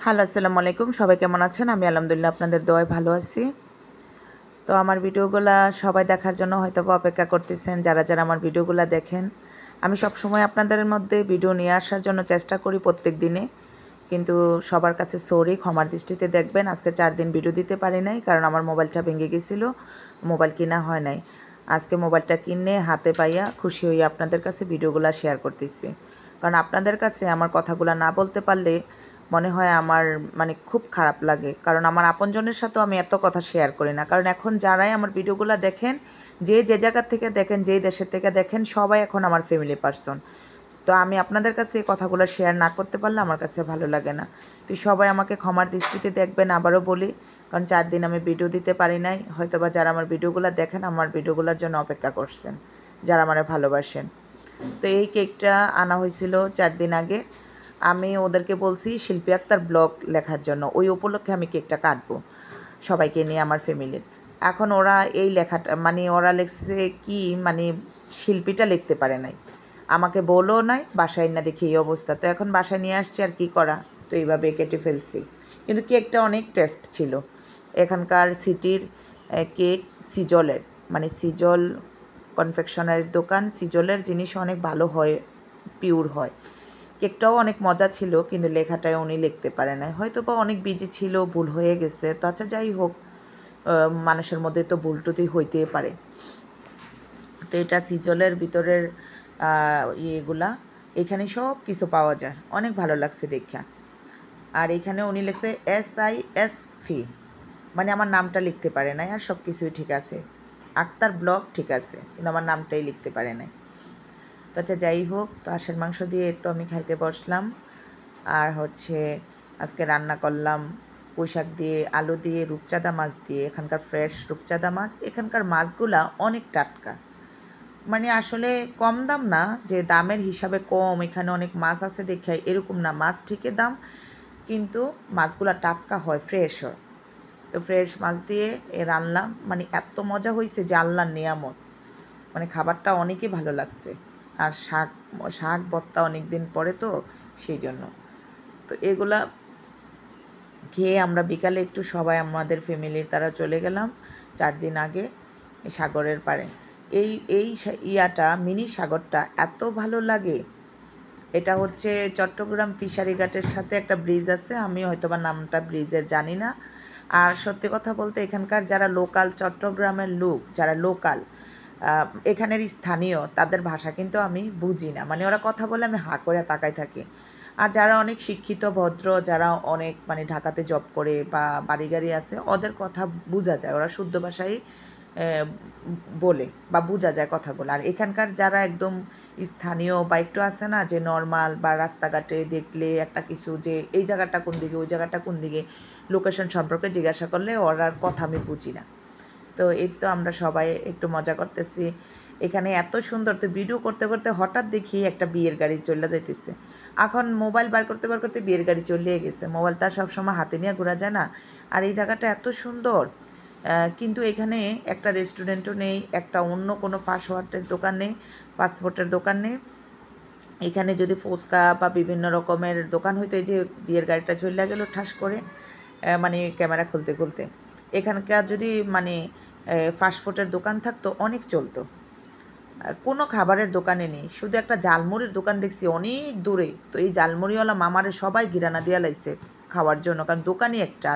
Hello, আসসালামু আলাইকুম। সবাই কেমন আছেন? আমি আলহামদুলিল্লাহ আপনাদের দোয়ায় ভালো আছি। তো আমার ভিডিওগুলা সবাই দেখার জন্য হয়তোবা অপেক্ষা করতেছেন, যারা আমার ভিডিওগুলা দেখেন। আমি সবসময় আপনাদের মধ্যে ভিডিও নিয়ে আসার জন্য চেষ্টা করি প্রত্যেক দিনে। কিন্তু সবার কাছে সরি, ক্ষমার দৃষ্টিতে দেখবেন। আজকে 4 দিন ভিডিও দিতে পারি নাই, কারণ আমার মোবাইলটা ভেঙে গেছিলো। মোবাইল কিনা হয় নাই। আজকে মোবাইলটা কিনে হাতে পাইয়া খুশি হয়ে আপনাদের কাছে ভিডিওগুলা শেয়ার করতেছি। কারণ আপনাদের কাছে আমার কথাগুলা না বলতে পারলে মনে হয় আমার খুব খারাপ লাগে। কারণ আমার আপনজনের সাথেও আমি এত কথা শেয়ার করি না। কারণ এখন যারাই আমার ভিডিওগুলা দেখেন, যে জায়গা থেকে দেখেন, যেই দেশের থেকে দেখেন, সবাই এখন আমার ফ্যামিলি পারসন। তো আমি আপনাদের কাছে এই কথাগুলো শেয়ার না করতে পারলে আমার কাছে ভালো লাগে না। তো সবাই আমাকে ক্ষমার দৃষ্টিতে দেখবেন, আবারও বলি। কারণ 4 দিন আমি ভিডিও দিতে পারি নাই। হয়তোবা যারা আমার ভিডিওগুলো দেখেন, আমার ভিডিওগুলোর জন্য অপেক্ষা করছেন, যারা আমারে ভালোবাসেন। তো এই কেকটা আনা হয়েছিল 4 দিন আগে। আমি ওদেরকে বলছি শিল্পী আক্তার ব্লগ লেখার জন্য। ওই উপলক্ষে আমি কেকটা কাটবো সবাইকে নিয়ে, আমার ফ্যামিলির। এখন ওরা এই লেখাটা ওরা লিখছে কি, শিল্পীটা লিখতে পারে নাই। আমাকে বলও নাই, বাসায় না দেখি এই অবস্থা। তো এখন বাসায় নিয়ে আসছি, আর কি করা। তো এইভাবে কেটে ফেলছি। কিন্তু কেকটা অনেক টেস্ট ছিল। এখানকার সিটির কেক সিজলের, সিজল কনফেকশনারির দোকান, সিজলের জিনিস অনেক ভালো হয়, পিওর হয়। কেকটাও অনেক মজা ছিল, কিন্তু লেখাটায় উনি লিখতে পারে নাই। হয়তো বা অনেক বিজি ছিল, ভুল হয়ে গেছে। তো আচ্ছা, যাই হোক, মানুষের মধ্যে তো ভুল টুটি হইতেই পারে। তো এটা সিজলের ভিতরের ইয়েগুলা, এখানে সব কিছু পাওয়া যায়। অনেক ভালো লাগছে দেখা। আর এখানে উনি লিখছে SISV, আমার নামটা লিখতে পারে নাই। আর সব কিছুই ঠিক আছে, আক্তার ব্লগ ঠিক আছে, কিন্তু আমার নামটাই লিখতে পারে নাই। তো আচ্ছা, যাই হোক, তো হাঁসের মাংস দিয়ে তো আমি খাইতে বসলাম। আর আজকে রান্না করলাম পুঁইশাক দিয়ে, আলু দিয়ে, রূপচাঁদা মাছ দিয়ে। এখানকার ফ্রেশ রূপচাঁদা মাছ। এখানকার মাছগুলা অনেক টাটকা। আসলে কম দাম না, যে দামের হিসাবে কম, এখানে অনেক মাছ আছে দেখে এরকম না। মাছ ঠিকই দাম, কিন্তু মাছগুলা টাটকা হয়, ফ্রেশ হয়। তো ফ্রেশ মাছ দিয়ে রান্নাম, এত মজা হয়েছে যে আল্লাহর নিয়ামত। খাবারটা অনেকই ভালো লাগছে। আর শাক ভর্তা অনেক দিন পরে, তো সেই জন্য। তো এগুলা খেয়ে আমরা বিকালে একটু সবাই আমাদের ফ্যামিলির তারা চলে গেলাম 4 দিন আগে সাগরের পাড়ে। এই এই ইয়াটা, মিনি সাগরটা এত ভালো লাগে। এটা চট্টগ্রাম ফিশারি ঘাটের সাথে একটা ব্রিজ আছে, আমি হয়তোবা নামটা ব্রিজের জানি না। আর সত্যি কথা বলতে, এখানকার যারা লোকাল, চট্টগ্রামের লোক যারা লোকাল, এখানের স্থানীয়, তাদের ভাষা কিন্তু আমি বুঝি না। ওরা কথা বলে আমি হাঁ করে তাকাই থাকি। আর যারা অনেক শিক্ষিত ভদ্র, যারা অনেক ঢাকাতে জব করে বা বাড়ি গাড়ি আছে, ওদের কথা বোঝা যায়, ওরা শুদ্ধ ভাষায় বলে বা বোঝা যায় কথাগুলো। আর এখানকার যারা একদম স্থানীয় বা একটু আছে না, যে নর্মাল বা রাস্তাঘাটে দেখলে একটা কিছু, যে এই জায়গাটা কোন দিকে, ওই জায়গাটা কোন দিকে, লোকেশন সম্পর্কে জিজ্ঞাসা করলে ওরার কথা আমি বুঝি না। তো এই তো আমরা সবাই একটু মজা করতেছি এখানে। এত সুন্দর, তো ভিডিও করতে করতে হঠাৎ দেখি একটা বিয়ের গাড়ি চলে যাইতেছে। এখন মোবাইল বার করতে বিয়ের গাড়ি চলে গেছে। মোবাইল তার সবসময় হাতে নিয়ে ঘোরা যায় না। আর এই জায়গাটা এত সুন্দর, কিন্তু এখানে একটা রেস্টুরেন্টও নেই, একটা অন্য কোনো ফাস্টফুডের দোকান নেই, পাসপোর্টের দোকান নেই। এখানে যদি ফুচকা বা বিভিন্ন রকমের দোকান হইতো, এই যে বিয়ের গাড়িটা চলে গেল ঠাস করে, ক্যামেরা খুলতে খুলতে। এখানকার যদি ফাস্টফুডের দোকান থাকতো, অনেক চলতো। কোনো খাবারের দোকানে নেই, শুধু একটা ঝালমুড়ির দোকান দেখছি অনেক দূরে। তো এই ঝালমুড়িওয়ালা মামারে সবাই গিরানা দিয়া লাইছে খাওয়ার জন্য, কারণ দোকানই একটা।